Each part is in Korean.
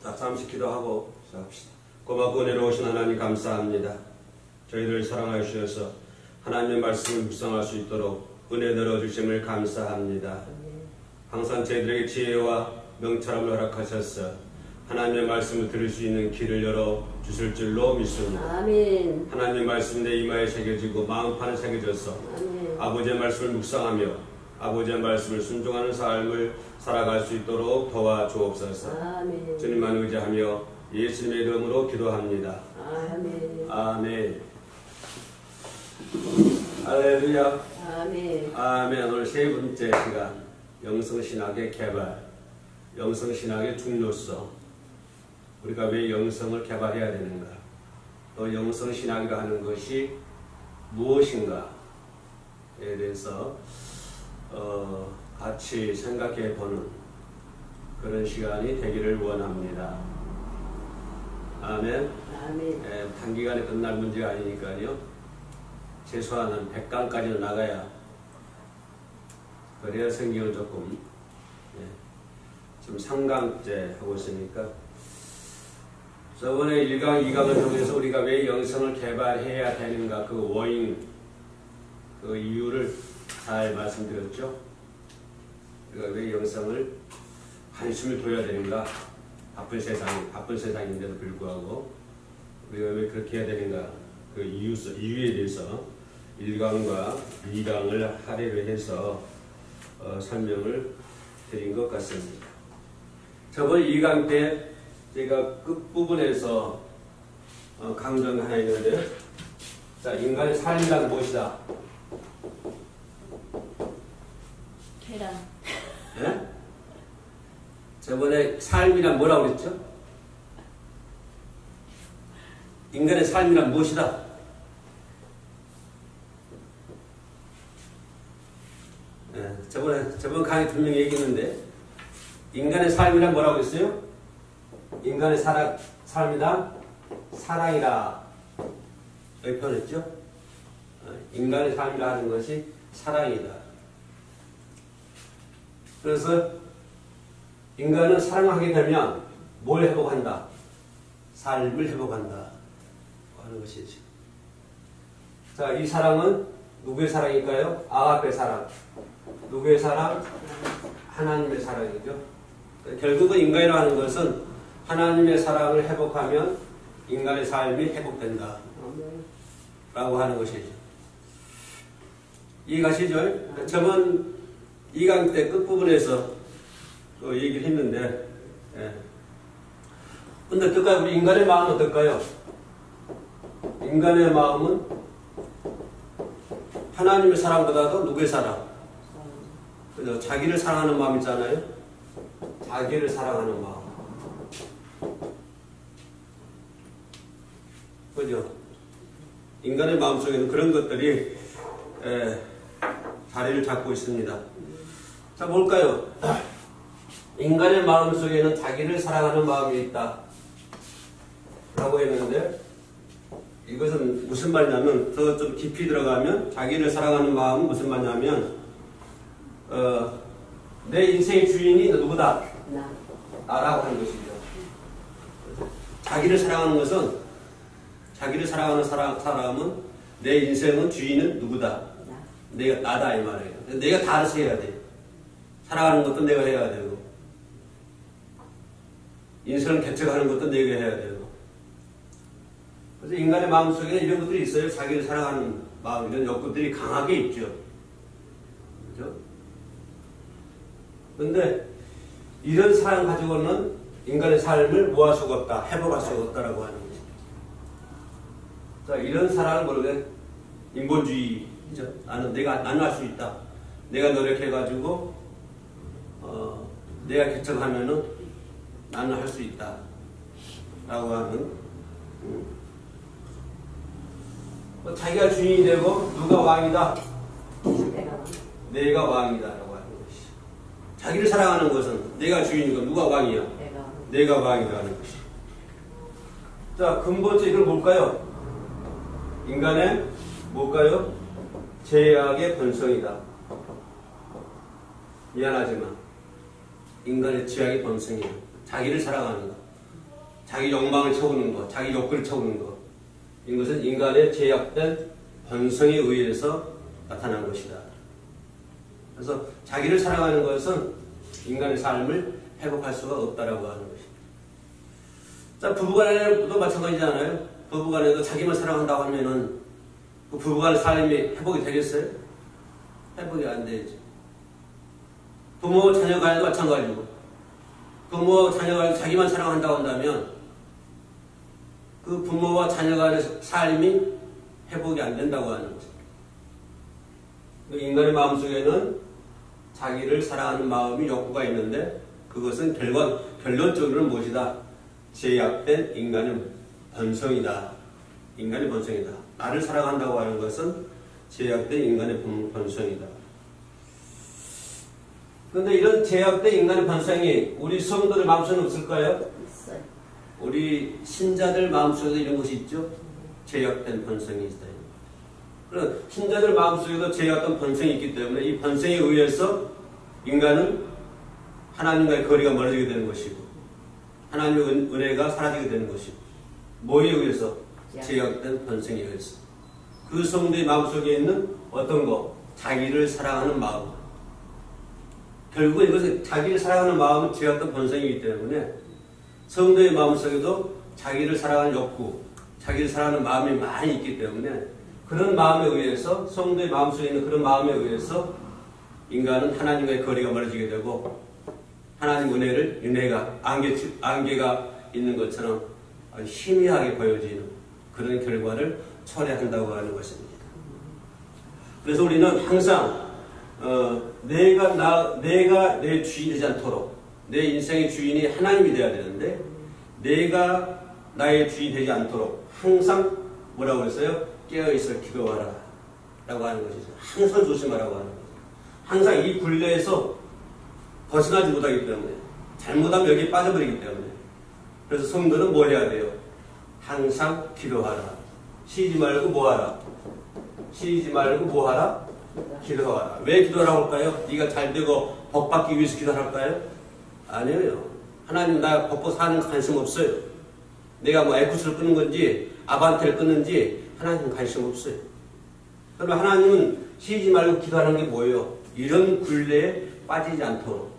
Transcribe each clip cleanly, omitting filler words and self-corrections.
자, 잠시 기도하고 시작합시다. 고맙고 은혜로우신 하나님 감사합니다. 저희들을 사랑하여 주셔서 하나님의 말씀을 묵상할 수 있도록 은혜 들어주심을 감사합니다. 항상 저희들에게 지혜와 명철함을 허락하셔서 하나님의 말씀을 들을 수 있는 길을 열어 주실 줄로 믿습니다. 아멘. 하나님의 말씀 내 이마에 새겨지고 마음판에 새겨져서 아멘. 아버지의 말씀을 묵상하며 아버지의 말씀을 순종하는 삶을 살아갈 수 있도록 도와주옵소서. 아멘. 주님만 의지하며 예수님의 이름으로 기도합니다. 아멘. 아멘. 할렐루야. 아멘. 아멘. 오늘 세 번째 시간, 영성신학의 개발, 영성신학의 중요성. 우리가 왜 영성을 개발해야 되는가, 또 영성신학이라 하는 것이 무엇인가에 대해서 같이 생각해 보는 그런 시간이 되기를 원합니다. 아멘. 아멘. 단기간에 끝날 문제가 아니니까요. 최소한 한 100강까지는 나가야, 그래야 성경을 조금, 지금 3강째 하고 있으니까, 저번에 1강, 2강을 통해서 우리가 왜 영성을 개발해야 되는가, 그 원인, 그 이유를 잘 말씀드렸죠. 우리가 왜 영성을 관심을 둬야 되는가, 바쁜 세상인데도 불구하고 우리가 왜 그렇게 해야 되는가, 그 이유에 대해서 1강과 2강을 할애를 해서 설명을 드린 것 같습니다. 저번 2강 때 제가 끝부분에서 강조한 하나 있는데, 자, 인간의 삶이란 무엇이다? 계란. 예? 저번에 삶이란 뭐라고 그랬죠? 인간의 삶이란 무엇이다? 예, 저번 강의 분명히 얘기했는데, 인간의 삶이란 뭐라고 했어요? 인간의 삶이다 사랑이라 여기 표현했죠? 인간의 삶이라 하는 것이 사랑이다. 그래서 인간은 사랑하게 되면 뭘 회복한다? 삶을 회복한다 하는 것이죠. 자, 이 사랑은 누구의 사랑일까요? 아가페 사랑. 누구의 사랑? 하나님의 사랑이죠. 결국은 인간이라고 하는 것은 하나님의 사랑을 회복하면 인간의 삶이 회복된다 라고 하는 것이죠. 이해가시죠? 저번 2강 때 끝부분에서 얘기를 했는데, 근데 어떨까요? 우리 인간의 마음은 어떨까요? 인간의 마음은 하나님의 사랑보다도 누구의 사랑? 그죠? 자기를 사랑하는 마음 있잖아요. 자기를 사랑하는 마음. 그죠? 인간의 마음속에는 그런 것들이 자리를 잡고 있습니다. 자, 뭘까요? 인간의 마음속에는 자기를 사랑하는 마음이 있다 라고 했는데, 이것은 무슨 말이냐면, 더 좀 깊이 들어가면 자기를 사랑하는 마음은 무슨 말이냐면, 내 인생의 주인이 누구다? 나라고 하는 것이죠. 자기를 사랑하는 것은, 자기를 사랑하는 사람은 내 인생은 주인은 누구다? 나다 이 말이에요. 내가 다 알아서 해야 돼. 사랑하는 것도 내가 해야 되고, 인생을 개척하는 것도 내가 해야 되고. 그래서 인간의 마음속에는 이런 것들이 있어요. 자기를 사랑하는 마음, 이런 욕구들이 강하게 있죠. 그렇죠? 그런데 이런 사랑 가지고는 인간의 삶을 뭐 할 수가 없다, 회복할 수가 없다라고 하는 거죠. 자, 이런 사랑을 모르게 인본주의죠. 나는 할 수 있다. 내가 노력해가지고 내가 개척하면은 나는 할 수 있다 라고 하는, 자기가 주인이 되고 누가 왕이다? 내가 왕이다 라고 하는 것이. 자기를 사랑하는 것은 내가 주인이고 누가 왕이야? 내가 왕이라는 것이. 자, 근본적으로 이걸 뭘까요? 인간의 뭘까요? 죄악의 본성이다. 미안하지만 인간의 죄악의 본성이에요. 자기를 사랑하는 것. 자기 욕망을 채우는 것, 자기 욕구를 채우는 것. 이것은 인간의 제약된 본성에 의해서 나타난 것이다. 그래서 자기를 사랑하는 것은 인간의 삶을 회복할 수가 없다라고 하는 것입니다. 자, 부부간에도 마찬가지잖아요. 부부간에도 자기만 사랑한다고 하면은 그 부부간의 삶이 회복이 되겠어요? 회복이 안 되죠. 부모 자녀 간에도 마찬가지고, 부모 자녀 간에 자기만 사랑한다고 한다면 그 부모와 자녀 간의 삶이 회복이 안 된다고 하는 거죠. 인간의 마음속에는 자기를 사랑하는 마음이 욕구가 있는데 그것은 결론적으로는 무엇이다? 제약된 인간의 본성이다. 인간의 본성이다. 나를 사랑한다고 하는 것은 제약된 인간의 본성이다. 그런데 이런 제약된 인간의 본성이 우리 성도들 마음속에 없을까요? 있어요. 우리 신자들 마음속에도 이런 것이 있죠? 제약된 본성이 있어요. 그런 신자들 마음속에도 제약된 본성이 있기 때문에 이 본성에 의해서 인간은 하나님과의 거리가 멀어지게 되는 것이고 하나님의 은혜가 사라지게 되는 것이고 뭐에 의해서? 제약된 본성에 의해서. 그 성도의 마음속에 있는 어떤 것? 자기를 사랑하는 마음. 결국은 이것은 자기를 사랑하는 마음은 제약된 본성이기 때문에 성도의 마음속에도 자기를 사랑하는 욕구, 자기를 사랑하는 마음이 많이 있기 때문에 그런 마음에 의해서 성도의 마음속에 있는 그런 마음에 의해서 인간은 하나님과의 거리가 멀어지게 되고 하나님 은혜가 안개가 있는 것처럼 아주 희미하게 보여지는 그런 결과를 초래한다고 하는 것입니다. 그래서 우리는 항상 내가 내 주인이 되지 않도록 내 인생의 주인이 하나님이 되어야 되는데 내가 나의 주인이 되지 않도록 항상 뭐라고 했어요? 깨어있어 기도하라 라고 하는 것이죠. 항상 조심하라고 하는 거죠. 항상 이 굴레에서 벗어나지 못하기 때문에 잘못하면 여기에 빠져버리기 때문에 그래서 성도는 뭐 해야 돼요? 항상 기도하라. 쉬지 말고 뭐 하라? 쉬지 말고 뭐 하라? 기도하라. 왜 기도하라고 할까요? 네가 잘 되고 복 받기 위해서 기도할까요? 아니에요. 하나님 나 복 사는 관심 없어요. 내가 뭐 에쿠스를 끊는 건지 아반테를 끊는지 하나님 관심 없어요. 그러면 하나님은 쉬지 말고 기도하는 게 뭐예요? 이런 굴레에 빠지지 않도록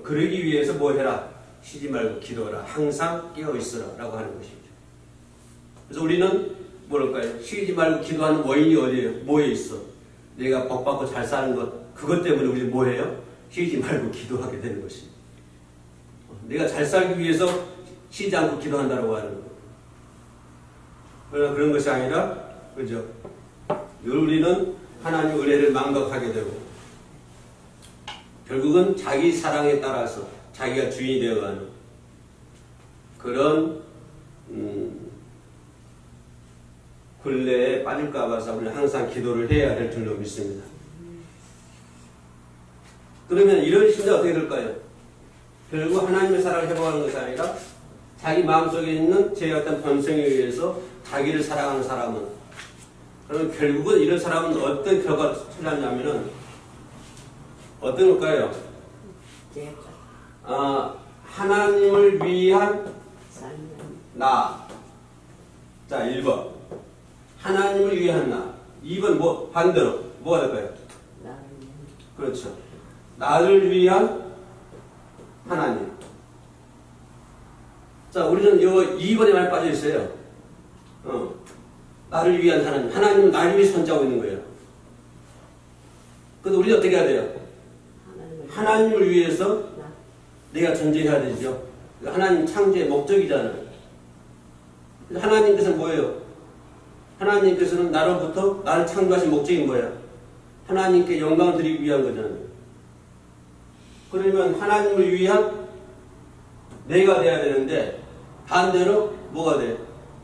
그러기 위해서 뭐 해라? 쉬지 말고 기도하라. 항상 깨어있으라 라고 하는 것이죠. 그래서 우리는 뭐랄까요? 쉬지 말고 기도하는 원인이 어디에요? 뭐에 있어? 내가 복 받고 잘 사는 것 그것 때문에 우리는 뭐 해요? 쉬지 말고 기도하게 되는 것입니다. 내가 잘 살기 위해서 쉬지 않고 기도한다고 하는 것. 그러나 그런 것이 아니라 그죠? 늘 우리는 하나님의 은혜를 망각하게 되고 결국은 자기 사랑에 따라서 자기가 주인이 되어가는 그런 굴레에 빠질까 봐서 우리는 항상 기도를 해야 될 줄로 믿습니다. 그러면 이런 신자 어떻게 될까요? 결국 하나님의 사랑을 회복하는 것이 아니라 자기 마음속에 있는 제 어떤 본성에 의해서 자기를 사랑하는 사람은 그러면 결국은 이런 사람은 어떤 결과가 초래하냐면은 어떤 걸까요? 하나님을 위한 나. 자, 1번. 하나님을 위한 나. 2번 뭐 반대로 뭐가 될까요? 그렇죠. 나를 위한 하나님. 자, 우리는 요 2번에 많이 빠져 있어요. 나를 위한 하나님. 하나님은 나를 위해 존재하고 있는 거예요. 그래서 우리는 어떻게 해야 돼요? 하나님을 위해서 내가 존재해야 되죠. 하나님 창조의 목적이잖아요. 하나님께서는 뭐예요? 하나님께서는 나로부터 나를 창조하신 목적이 뭐야? 하나님께 영광을 드리기 위한 거잖아요. 그러면 하나님을 위한 내가 돼야 되는데 반대로 뭐가 돼?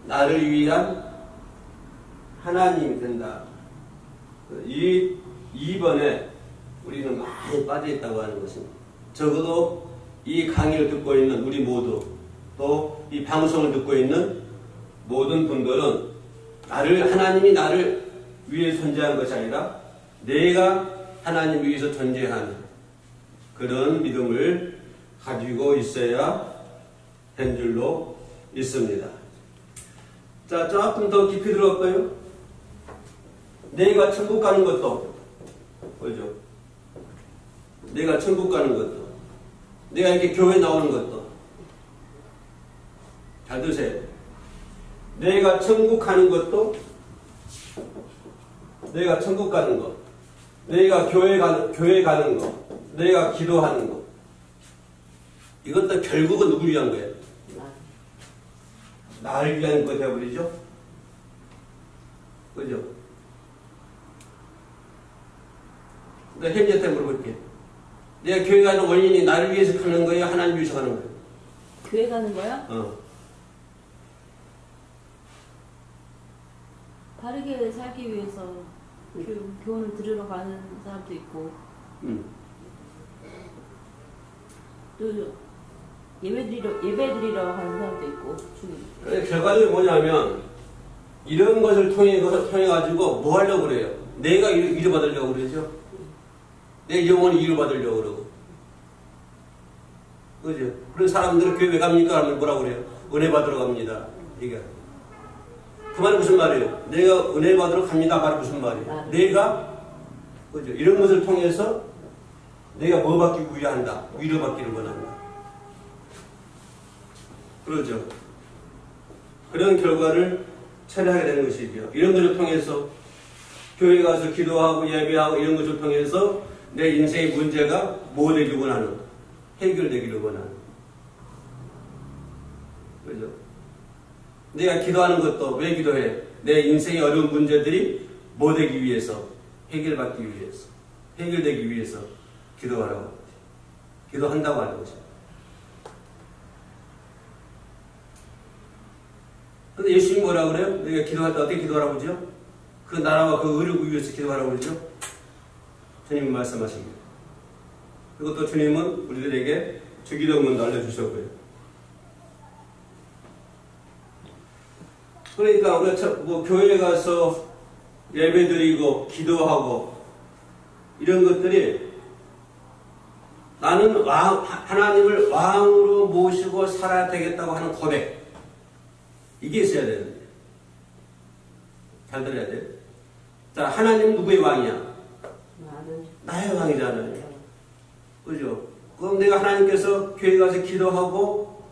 나를 위한 하나님이 된다. 이 2번에 우리는 많이 빠져있다고 하는 것입니다. 적어도 이 강의를 듣고 있는 우리 모두 또 이 방송을 듣고 있는 모든 분들은 하나님이 나를 위해 존재한 것이 아니라 내가 하나님 위해서 존재하는 그런 믿음을 가지고 있어야 된 줄로 믿습니다. 자, 조금 더 깊이 들어갈까요? 내가 천국 가는 것도, 그죠? 내가 천국 가는 것도, 내가 이렇게 교회 나오는 것도, 잘 드세요. 내가 천국 가는 것도, 내가 천국 가는 것, 내가 교회 가는 것, 내가 기도하는 것, 이것도 결국은 누구 위한 거예요? 나를 위한 거 되어버리죠? 그죠? 근데 혜미한테 물어볼게요. 내가 교회 가는 원인이 나를 위해서 가는 거예요? 하나님 위해서 가는 거예요? 교회 가는 거야? 바르게 살기 위해서 교훈을 들으러 가는 사람도 있고 또 예배드리러 가는 사람도 있고. 결과적으로 뭐냐면 이런 것을 통해 가지고 뭐 하려고 그래요? 내가 위로 받으려고 그러죠. 내 영혼이 위로 받으려고 그러고, 그죠? 그런 사람들은 교회 왜 갑니까? 하면 뭐라고 그래요? 은혜 받으러 갑니다. 이게 그 말이 무슨 말이에요? 내가 은혜 받으러 갑니다. 말이 무슨 말이에요? 내가, 그죠? 이런 것을 통해서 내가 뭐 받기 위한다? 위로 받기를 원한다. 그러죠. 그런 결과를 처리하게 되는 것이죠. 이런 것을 통해서 교회 가서 기도하고 예배하고 이런 것을 통해서 내 인생의 문제가 뭐 되기를 원하는, 해결되기를 원하는. 그죠? 내가 기도하는 것도 왜 기도해? 내 인생의 어려운 문제들이 뭐 되기 위해서, 해결받기 위해서, 해결되기 위해서 기도하라고, 기도한다고 하는 거죠. 근데 예수님이 뭐라고 그래요? 내가 기도할 때 어떻게 기도하라고 그러죠? 그 나라와 그 의를 위해서 기도하라고 그러죠? 주님이 말씀하십니다. 그리고 또 주님은 우리들에게 주기도문도 알려주셨고요. 그러니까 우리가 뭐 교회에 가서 예배드리고 기도하고 이런 것들이 나는 하나님을 왕으로 모시고 살아야 되겠다고 하는 고백, 이게 있어야 되는데. 잘 들어야 돼요. 자, 하나님은 누구의 왕이야? 나의 왕이잖아요. 그죠? 그럼 내가 하나님께서 교회 가서 기도하고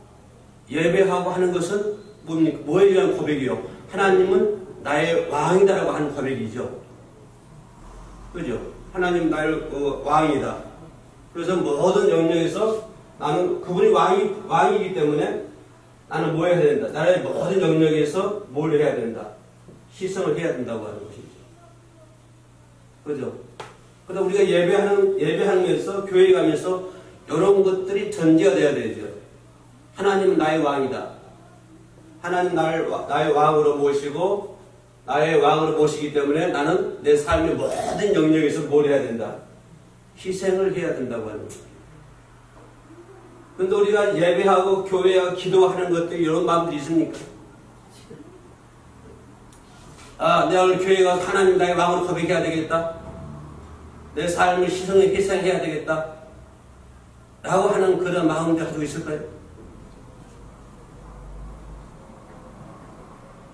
예배하고 하는 것은 뭡니까? 뭐에 의한 고백이요? 하나님은 나의 왕이다라고 하는 고백이죠. 그죠? 하나님 나의 왕이다. 그래서 모든 영역에서 나는 그분이 왕이기 때문에 나는 뭐 해야 된다? 나의 모든 영역에서 뭘 해야 된다? 희생을 해야 된다고 하는 것이죠. 그죠? 그러다 우리가 예배하면서, 교회에 가면서 이런 것들이 전제가 돼야 되죠. 하나님은 나의 왕이다. 하나님 나의 왕으로 모시고, 나의 왕으로 모시기 때문에 나는 내 삶의 모든 영역에서 뭘 해야 된다? 희생을 해야 된다고 하는 거죠. 근데 우리가 예배하고 교회하고 기도하는 것들 이런 마음들이 있습니까? 아, 내가 오늘 교회 가서 하나님 나의 왕으로 고백해야 되겠다. 내 삶을 희생해야 되겠다. 라고 하는 그런 마음들 가지고 있을까요?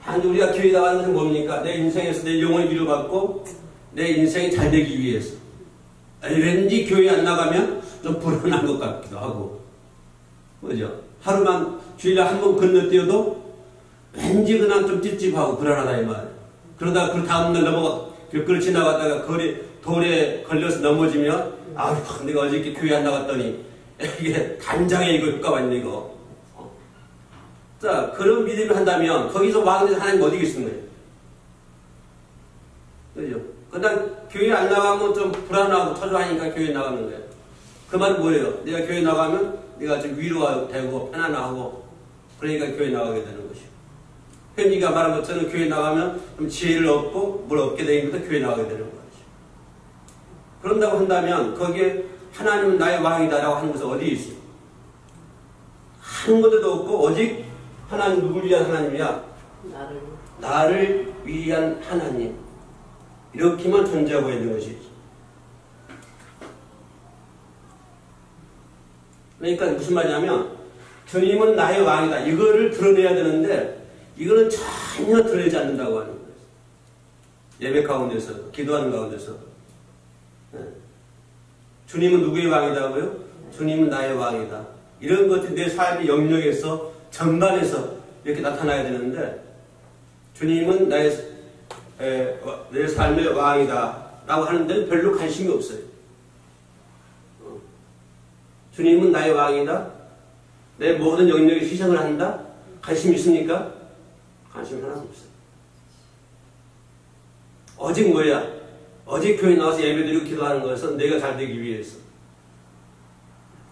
아니, 우리가 교회 나가는 것은 뭡니까? 내 인생에서 내 영혼을 위로받고 내 인생이 잘 되기 위해서. 아니, 왠지 교회 안 나가면 좀 불안한 것 같기도 하고. 그죠? 하루만 주일에 한 번 건너뛰어도 왠지 그냥 좀 찝찝하고 불안하다 이 말. 그러다 그 다음날 길거리 지나가다가 돌에 걸려서 넘어지면 아유, 내가 어저께 교회 안 나갔더니 이게 단장에 이거 효과 왔네 이거. 자, 그런 믿음을 한다면 거기서 왕에서 하나님 어디 계신 거예요? 그죠? 그냥 교회 안 나가면 좀 불안하고 초조하니까 교회 나가는 거예요. 그 말은 뭐예요? 내가 교회 나가면 내가 좀 위로가 되고 편안하고 그러니까 교회 나가게 되는 것이고, 현지가 말한 것처럼 교회 나가면 좀 지혜를 얻고 뭘 얻게 되니까 교회 나가게 되는 거죠. 그런다고 한다면 거기에 하나님은 나의 왕이다라고 하는 것은 어디에 있어요? 한 군데도 없고 오직 하나님 누구를 위한 하나님이야? 나를 위한 하나님. 이렇게만 존재하고 있는 것이지. 그러니까 무슨 말이냐면 주님은 나의 왕이다. 이거를 드러내야 되는데 이거는 전혀 드러내지 않는다고 하는 거예요. 예배 가운데서, 기도하는 가운데서. 네. 주님은 누구의 왕이다고요? 주님은 나의 왕이다. 이런 것들이 내 삶의 영역에서 전반에서 이렇게 나타나야 되는데 주님은 내 삶의 왕이다 라고 하는 데는 별로 관심이 없어요. 주님은 나의 왕이다. 내 모든 영역에 희생을 한다. 관심 있습니까? 관심 하나도 없어요. 오직 뭐야? 오직 교회 나와서 예배드리고 기도하는 것은 내가 잘 되기 위해서.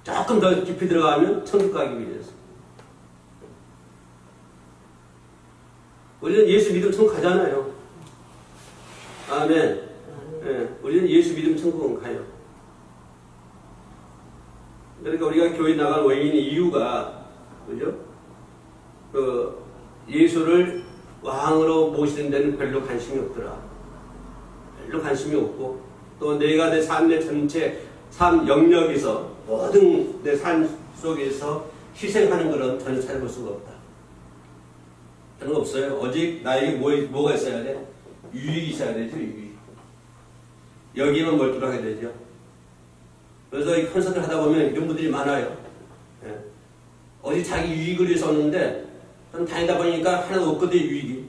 조금 더 깊이 들어가면 천국 가기 위해서. 우리는 예수 믿으면 천국 가잖아요. 아멘. 네, 우리는 예수 믿으면 천국은 가요. 그러니까 우리가 교회 나갈 원인의 이유가, 그죠? 예수를 왕으로 모시는 데는 별로 관심이 없더라. 별로 관심이 없고, 또 내가 내 삶의 전체 삶 영역에서 모든 내 삶 속에서 희생하는 것은 전혀 찾아볼 수가 없다. 그런 거 없어요. 오직 나에게 뭐가 있어야 돼? 유익이 있어야 되죠, 유익. 여기만 몰두하게 되죠. 그래서 이 콘서트를 하다 보면 이런 분들이 많아요. 예. 어디 자기 유익을 위해서 왔는데, 좀 다니다 보니까 하나도 없거든요, 유익이.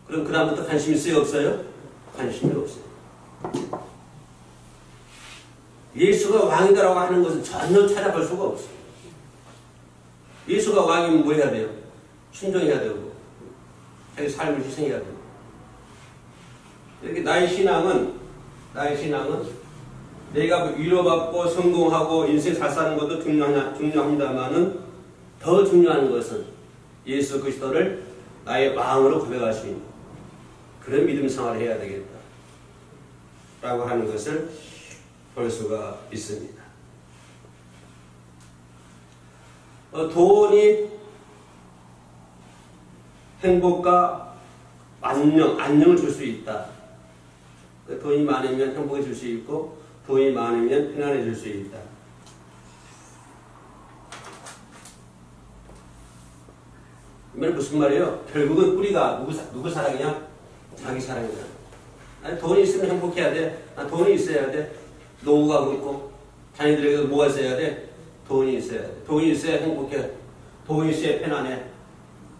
그럼 그다음부터 관심 있어요, 없어요? 관심이 없어요. 예수가 왕이다라고 하는 것은 전혀 찾아볼 수가 없어요. 예수가 왕이면 뭐 해야 돼요? 순종해야 되고, 자기 삶을 희생해야 되고. 이렇게 나의 신앙은 내가 위로받고 성공하고 인생 잘 사는 것도 중요합니다만은 더 중요한 것은 예수 그리스도를 나의 왕으로 고백할 수 있는 그런 믿음 생활을 해야 되겠다 라고 하는 것을 볼 수가 있습니다. 돈이 행복과 안녕을 줄 수 있다. 돈이 많으면 행복해 줄 수 있고 돈이 많으면 편안해 줄 수 있다. 이 말은 무슨 말이에요? 결국은 뿌리가 누구 사랑이냐? 자기 사랑이다. 아니, 돈이 있으면 행복해야 돼. 돈이 있어야 돼. 노후가 그렇고 자녀들에게도 뭐가 있어야 돼? 돈이 있어야 돼. 돈이 있어야 행복해. 돈이 있어야 편안해.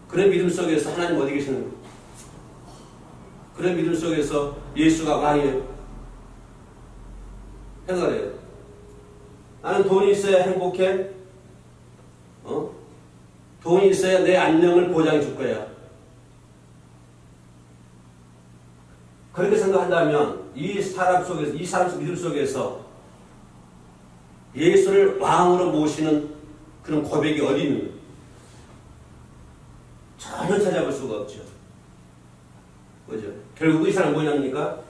그런 믿음 속에서 하나님 어디 계시는 거예요? 그런 믿음 속에서 예수가 왕이에요. 생각을 해요. 나는 돈이 있어야 행복해. 돈이 있어야 내 안녕을 보장해 줄 거야. 그렇게 생각한다면 이 사람 믿음 속에서 예수를 왕으로 모시는 그런 고백이 어디 있는 거예요? 전혀 찾아볼 수가 없죠. 그죠? 결국 이 사람 뭐냐니까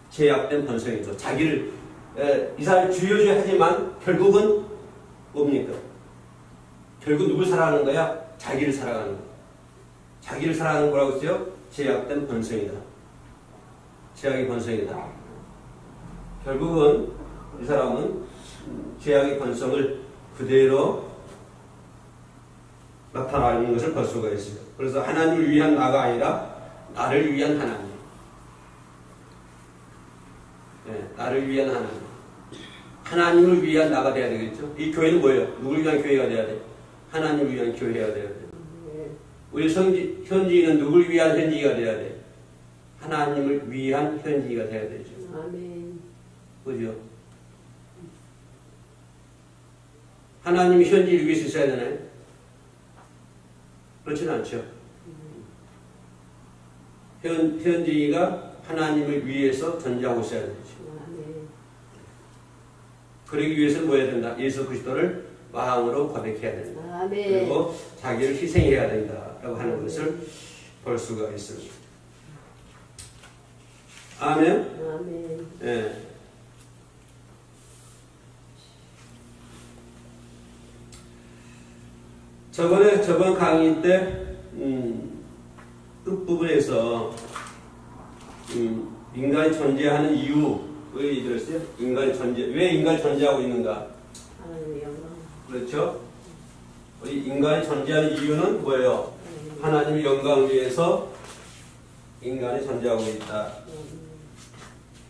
제약된 본성이죠. 이 사람이 주여주여 하지만 결국은 뭡니까? 결국 누굴 사랑하는 거야? 자기를 사랑하는 거야. 자기를 사랑하는 거라고 했어요? 제약된 본성이다. 제약의 본성이다. 결국은 이 사람은 제약의 본성을 그대로 나타나는 것을 볼 수가 있어요. 그래서 하나님을 위한 나가 아니라 나를 위한 하나님. 네, 나를 위한 하나님. 하나님을 위한 나가 돼야 되겠죠. 이 교회는 뭐예요? 누굴 위한 교회가 돼야 돼? 하나님을 위한 교회가 돼야 돼. 우리 현지인은 누굴 위한 현지가 돼야 돼? 하나님을 위한 현지가 돼야 되죠. 아멘. 그죠? 하나님이 현지를 위해서 있어야 되나요? 그렇지는 않죠. 현지가 하나님을 위해서 존재하고 있어야 되죠. 그러기 위해서는 뭐 해야 된다? 예수 그리스도를 왕으로 고백해야 된다. 아멘. 그리고 자기를 희생해야 된다라고 하는 것을 볼 수가 있습니다. 아멘. 아멘. 예. 저번 강의 때 끝부분에서 인간이 존재하는 이유 왜 들었어요? 왜 인간이 존재하고 있는가? 하나님의 영광. 그렇죠? 우리 인간이 존재하는 이유는 뭐예요? 하나님의 영광을 위해서 인간이 존재하고 있다.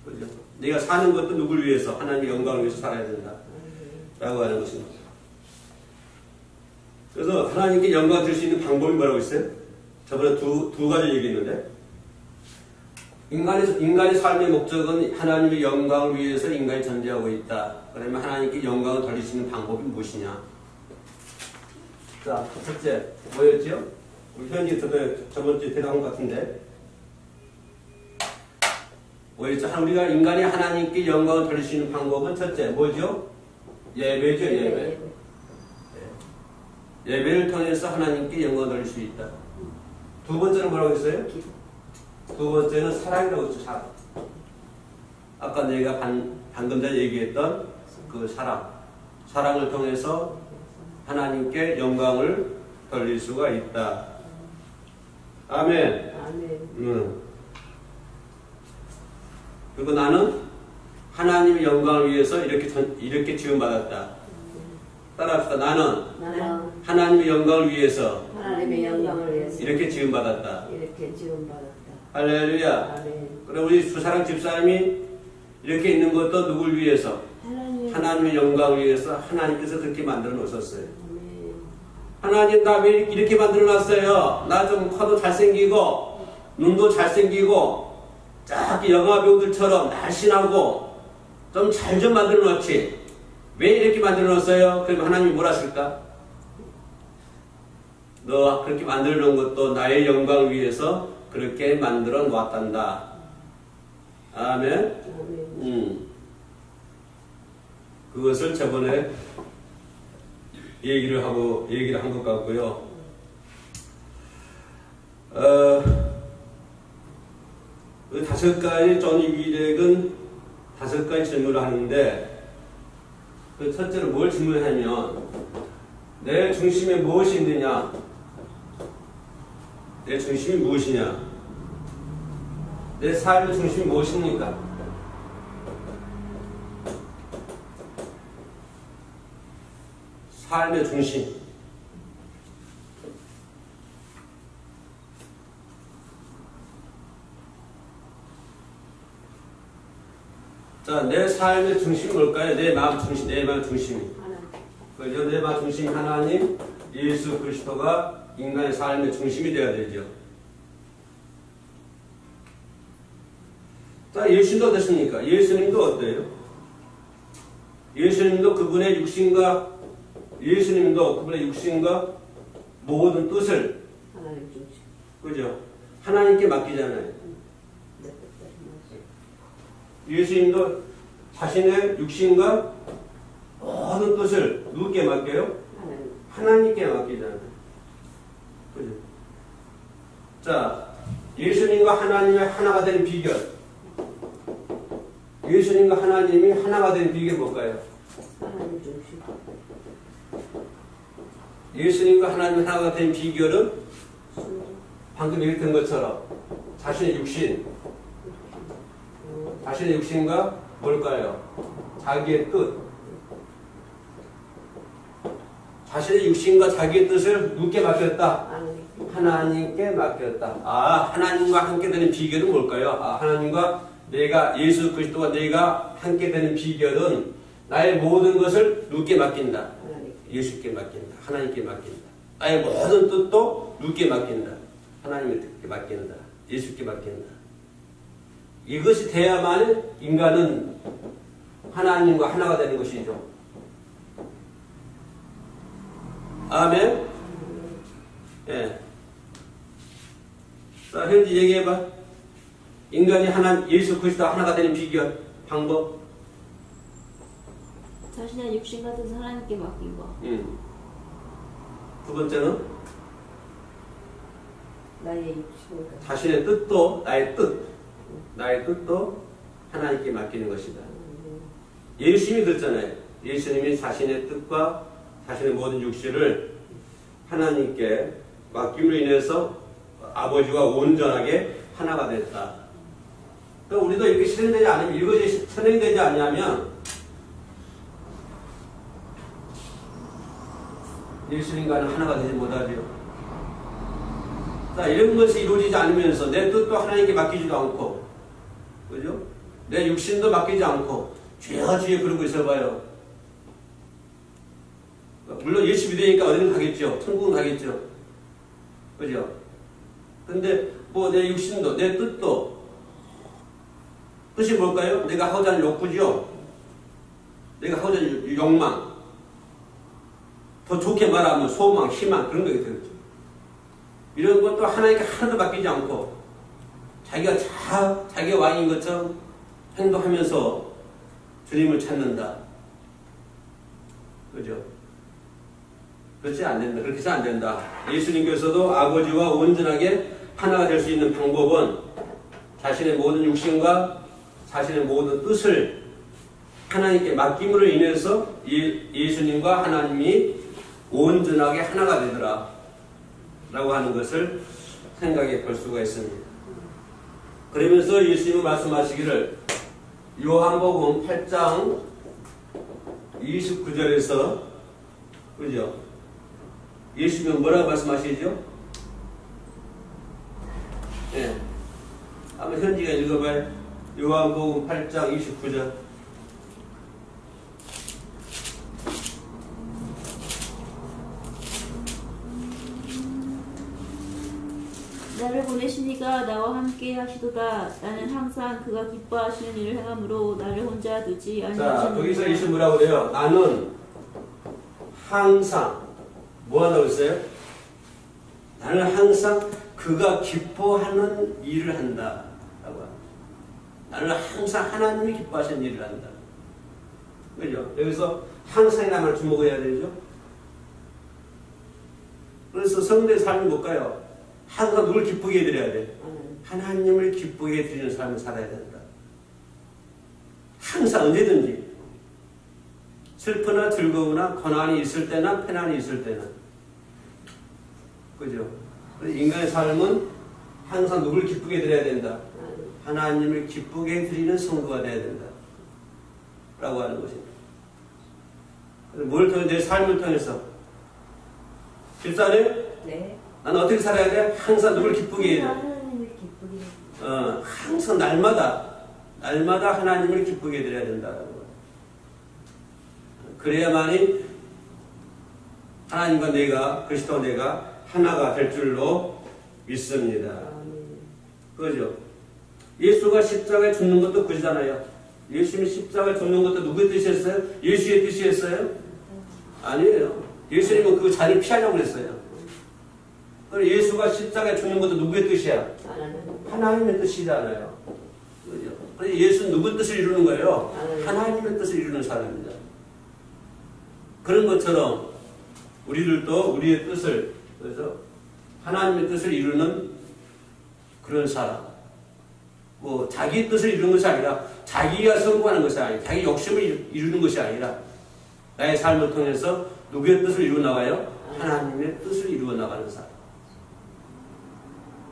그죠? 네가 사는 것도 누굴 위해서? 하나님의 영광을 위해서 살아야 된다. 라고 하는 것입니다. 그래서 하나님께 영광 줄 수 있는 방법이 뭐라고 있어요? 저번에 두 가지 얘기했는데, 인간의 삶의 목적은 하나님의 영광을 위해서 인간이 존재하고 있다. 그러면 하나님께 영광을 돌릴 수 있는 방법이 무엇이냐? 자, 첫째, 뭐였죠? 우리 현지 저번 주에 대답한 것 같은데, 뭐였죠? 우리가 인간이 하나님께 영광을 돌릴 수 있는 방법은 첫째, 뭐죠? 예배죠, 예배. 예배를 통해서 하나님께 영광을 돌릴 수 있다. 두 번째는 뭐라고 했어요? 두 번째는 사랑이라고 했죠, 사랑. 아까 내가 방금 전에 얘기했던 그 사랑. 사랑을 통해서 하나님께 영광을 돌릴 수가 있다. 아멘. 그리고 나는 하나님의 영광을 위해서 이렇게 지음받았다. 따라합시다. 나는 하나님의 영광을 위해서 이렇게 지음받았다. 할렐루야. 그럼 우리 수사랑 집사님이 이렇게 있는 것도 누굴 위해서? 하나님의 영광을 위해서 하나님께서 그렇게 만들어 놓으셨어요. 하나님, 나 왜 이렇게 만들어 놨어요? 나 좀 커도 잘생기고 눈도 잘생기고 쫙 영화 배우들처럼 날씬하고 좀 잘 좀 만들어 놓지. 왜 이렇게 만들어 놓았어요? 그러면 하나님이 뭐라 했을까? 너 그렇게 만들어 놓은 것도 나의 영광을 위해서 그렇게 만들어 놓았단다. 아멘. 그것을 저번에 얘기를 한 것 같고요. 그 5가지 존이 위력은 5가지 질문을 하는데, 그 첫째로 뭘 질문하냐면, 내 중심에 무엇이 있느냐? 내 중심이 무엇이냐? 내 삶의 중심이 무엇입니까? 삶의 중심. 자, 내 삶의 중심이 뭘까요? 내 마음 중심, 내 마음 중심이. 그죠? 내 마음 중심이 하나님, 예수 그리스도가 인간의 삶의 중심이 되어야 되죠. 자, 예수님도 어떻습니까? 예수님도 어때요? 예수님도 그분의 육신과 모든 뜻을, 그죠? 하나님께 맡기잖아요. 예수님도 자신의 육신과 모든 뜻을 누구께 맡겨요? 하나님께 맡기잖아요. 그죠? 자, 예수님과 하나님의 하나가 된 비결. 예수님과 하나님이 하나가 된 비결이 뭘까요? 예수님과 하나님이 하나가 된 비결은 방금 얘기했던 것처럼 자신의 육신과 뭘까요? 자기의 뜻. 자신의 육신과 자기의 뜻을 누구께 맡겼다? 하나님께 맡겼다. 아, 하나님과 함께 되는 비결은 뭘까요? 아, 하나님과 예수 그리스도와 내가 함께 되는 비결은 나의 모든 것을 누구께 맡긴다? 예수께 맡긴다. 하나님께 맡긴다. 나의 모든 뜻도 누구께 맡긴다? 하나님께 맡긴다. 예수께 맡긴다. 이것이 돼야만 인간은 하나님과 하나가 되는 것이죠. 아멘? 예. 자, 현지 얘기해봐. 인간이 예수 그리스도 하나가 되는 비결, 방법. 자신의 육신 같은 하나님께 맡긴 거. 두 번째는 나의 육신. 자신의 뜻도 나의 뜻도 하나님께 맡기는 것이다. 예수님이 그랬잖아요. 예수님이 자신의 뜻과 자신의 모든 육신을 하나님께 맡김으로 인해서 아버지와 온전하게 하나가 됐다. 그러니까 우리도 이렇게 실행되지 않으면, 이것이 실행되지 않냐면 예수님과는 하나가 되지 못하죠. 자, 이런 것이 이루어지지 않으면서 내 뜻도 하나님께 맡기지도 않고, 그죠? 내 육신도 맡기지 않고, 죄와 주에 그러고 있어봐요. 물론 예수 믿으니까 어디는 가겠죠. 천국은 가겠죠. 그죠? 근데 뭐 내 육신도, 내 뜻도, 뜻이 뭘까요? 내가 하고자 하는 욕구죠. 내가 하고자 하는 욕망. 더 좋게 말하면 소망, 희망, 그런 거게 되겠죠. 이런 것도 하나님께 하나도 맡기지 않고, 자기가 왕인 것처럼 행동하면서 주님을 찾는다. 그죠? 그렇지 안 된다. 그렇게 해서 안 된다. 예수님께서도 아버지와 온전하게 하나가 될 수 있는 방법은 자신의 모든 육신과 자신의 모든 뜻을 하나님께 맡김으로 인해서 예수님과 하나님이 온전하게 하나가 되더라 라고 하는 것을 생각해 볼 수가 있습니다. 그러면서 예수님은 말씀하시기를 요한복음 8장 29절에서 그죠? 예수님은 뭐라고 말씀하시죠? 네. 한번 현지가 읽어봐요. 요한복음 8장 29절. 나를 보내시니가 나와 함께 하시도다. 나는 항상 그가 기뻐하시는 일을 행함으로 나를 혼자 두지 아니하시느니라. 자, 여기서 예수 뭐라고 그래요? 나는 항상 뭐 한다고 했어요? 나는 항상 그가 기뻐하는 일을 한다. 라고 합니다. 나는 항상 하나님이 기뻐하시는 일을 한다. 그죠? 여기서 항상이라는 말 주목해야 되죠? 그래서 성도의 삶이 뭘까요? 항상 누굴 기쁘게 해드려야 돼? 하나님을 기쁘게 해드리는 삶을 살아야 된다. 항상 언제든지 슬프나 즐거우나 고난이 있을 때나 편안이 있을 때나 그죠? 인간의 삶은 항상 누굴 기쁘게 해드려야 된다. 하나님을 기쁘게 해드리는 성도가 돼야 된다. 라고 하는 것입니다. 뭘 통해? 내 삶을 통해서 집사님? 네. 나는 어떻게 살아야 돼? 항상 누굴 기쁘게 해야 돼. 하나님을 기쁘게. 항상 날마다 하나님을 기쁘게 해드려야 된다라고. 그래야만이 하나님과 내가, 그리스도와 내가 하나가 될 줄로 믿습니다. 그죠? 예수가 십자가에 죽는 것도 그잖아요. 예수님이 십자가에 죽는 것도 누구의 뜻이었어요? 예수의 뜻이었어요? 아니에요. 예수님은 그 자리를 피하려고 했어요. 예수가 십자가에 죽는 것도 누구의 뜻이야? 하나님의 뜻이잖아요. 그죠? 그래서 예수는 누구의 뜻을 이루는 거예요? 하나님의 뜻을 이루는 사람입니다. 그런 것처럼 우리들도 우리의 뜻을, 그래서 하나님의 뜻을 이루는 그런 사람. 뭐 자기 뜻을 이루는 것이 아니라 자기가 성공하는 것이 아니라 자기 욕심을 이루는 것이 아니라 나의 삶을 통해서 누구의 뜻을 이루어 나가요? 하나님의 뜻을 이루어 나가는 사람.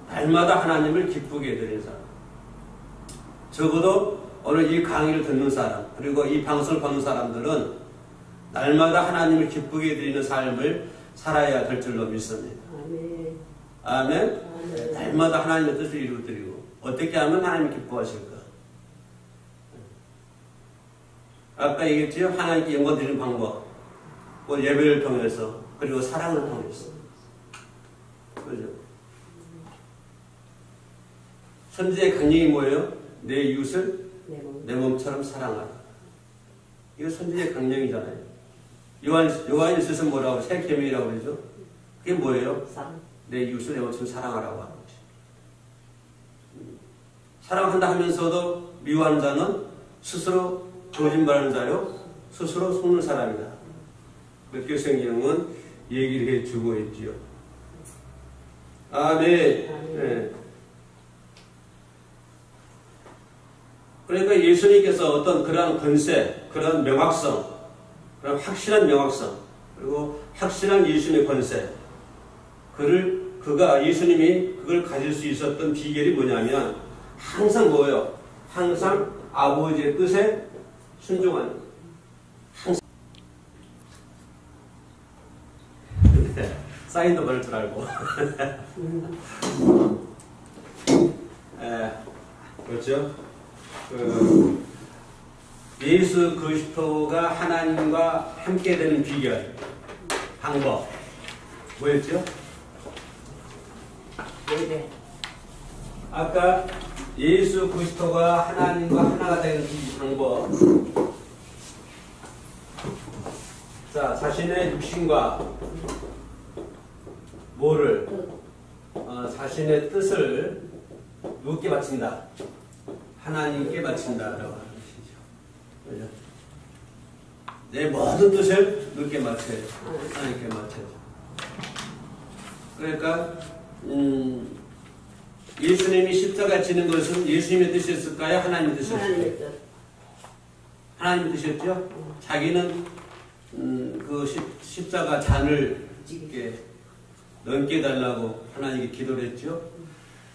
날마다 하나님을 기쁘게 해드리는 사람. 적어도 오늘 이 강의를 듣는 사람 그리고 이 방송을 보는 사람들은 날마다 하나님을 기쁘게 해드리는 삶을 살아야 될 줄로 믿습니다. 아멘. 아멘. 아멘. 날마다 하나님의 뜻을 이루어드리고 어떻게 하면 하나님이 기뻐하실까? 아까 얘기했죠? 하나님께 영광 드리는 방법. 뭐 예배를 통해서 그리고 사랑을 통해서. 그죠? 선지자의 강령이 뭐예요? 내 이웃을 내 몸처럼 사랑하라. 이거 선지자의 강령이잖아요. 요한일서에서 뭐라고 새 계명이라고 그러죠? 그게 뭐예요? 내 이웃을 내 몸처럼 사랑하라고 하는 것이. 사랑한다 하면서도 미워하는 자는 스스로 거짓말하는 자요, 스스로 속는 사람이다. 그렇게 성경은 얘기를 해주고 있지요. 아멘. 네. 그러니까 예수님께서 어떤 그러한 권세, 그런 명확성, 그런 확실한 명확성, 그리고 확실한 예수님의 권세, 그가 예수님이 그걸 가질 수 있었던 비결이 뭐냐면 항상 뭐예요? 항상 아버지의 뜻에 순종하는. 항상 사인도 받을 줄 알고. 그렇죠? 예수 그리스도가 하나님과 함께 되는 비결, 방법 뭐였죠? 예배. 아까 예수 그리스도가 하나님과 하나가 되는 방법. 자, 자신의 육신과 뭐를 자신의 뜻을 누구께 바친다? 하나님께 바친다라고 하는 것이죠. 그죠? 내 모든 뜻을 누구께 맞춰야 돼? 하나님께 맞춰야 돼. 그러니까 예수님이 십자가 지는 것은 예수님의 뜻이었을까요? 하나님의 뜻이었을까요? 하나님의 뜻이었죠? 자기는 그 십자가 잔을 이렇게 넘게 달라고 하나님께 기도를 했죠.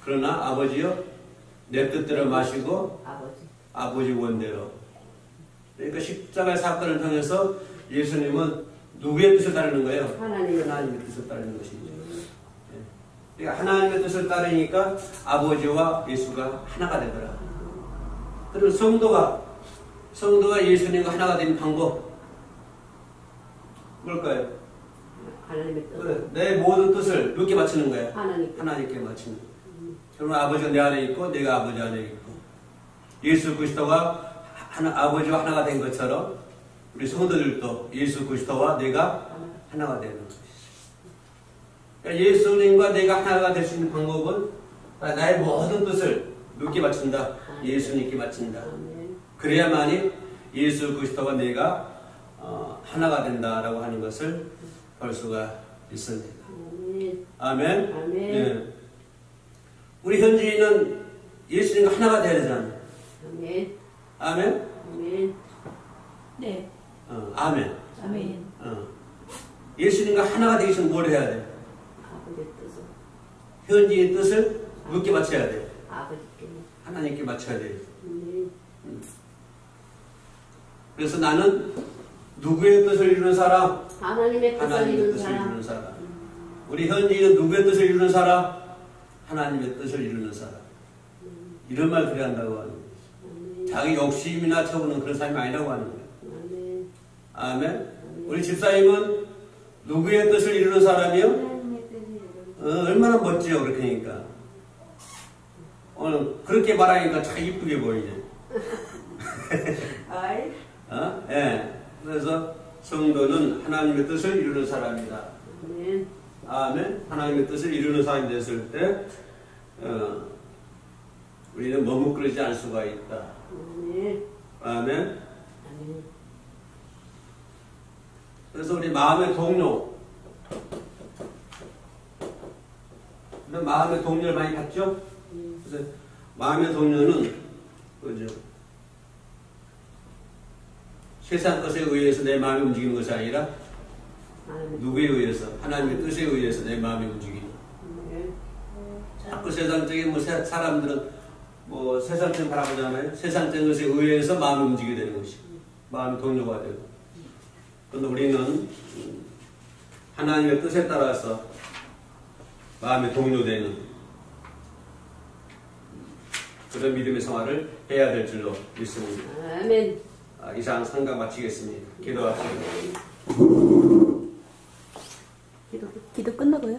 그러나 아버지요, 내 뜻대로 마시고 아버지 원대로. 그러니까 십자가 사건을 통해서 예수님은 누구의 뜻을 따르는 거예요? 하나님의 뜻을 따르는 것이죠. 그러니까 하나님의 뜻을 따르니까 아버지와 예수가 하나가 되더라. 그리고 성도가 예수님과 하나가 된 방법 뭘까요? 하나님의 뜻. 그래, 내 모든 뜻을 누구께 맞추는 거야? 하나님께 맞추는 거야. 그러면 아버지가 내 안에 있고 내가 아버지 안에 있고 예수 그리스도가 아버지와 하나가 된 것처럼 우리 성도들도 예수 그리스도와 내가 하나가 되는 것이죠. 그러니까 예수님과 내가 하나가 될 수 있는 방법은 나의 모든 뜻을 누구께 맞춘다? 예수님께 맞춘다. 그래야만이 예수 그리스도와 내가 하나가 된다라고 하는 것을 볼 수가 있습니다. 아멘. 아멘. 예. 우리 현지인은 예수님과 하나가 돼야 되잖아. 아멘. 아멘. 아멘. 네. 아멘. 아멘. 예수님과 하나가 되기 위해서 뭘 해야 돼? 아버지의 뜻을. 현지인 뜻을 누구께 맞춰야 돼? 아버지께. 하나님께 맞춰야 돼. 아멘. 그래서 나는 누구의 뜻을 이루는 사람? 하나님의 뜻을 이루는 사람. 우리 현지인은 누구의 뜻을 이루는 사람? 하나님의 뜻을 이루는 사람. 이런 말 그래야 한다고 하는 거예요. 자기 욕심이나 채우는 그런 사람이 아니라고 하는 거예요. 아멘. 우리 집사님은 누구의 뜻을 이루는 사람이요? 얼마나 멋지요, 그렇게 하니까. 오늘 그렇게 말하니까 참 이쁘게 보이네. 예. 그래서 성도는 하나님의 뜻을 이루는 사람이다. 아멘. 하나님의 뜻을 이루는 사람이 됐을 때 우리는 머뭇거리지 않을 수가 있다. 아멘. 그래서 우리 마음의 동료, 우리 마음의 동료를 많이 봤죠? 그래서 마음의 동료는 그죠? 세상 것에 의해서 내 마음이 움직이는 것이 아니라 누구에 의해서? 하나님의 뜻에 의해서 내 마음이 움직이는. 자꾸 세상적인 사람들은 세상적인 바라보잖아요. 세상적인 것에 의해서 마음이 움직이게 되는 것이. 마음이 동료가 되고. 그런데 우리는 하나님의 뜻에 따라서 마음이 동료되는 그런 믿음의 생활을 해야 될 줄로 믿습니다. 아멘. 이상 상담 마치겠습니다. 기도합시다. 기도 끝나고요?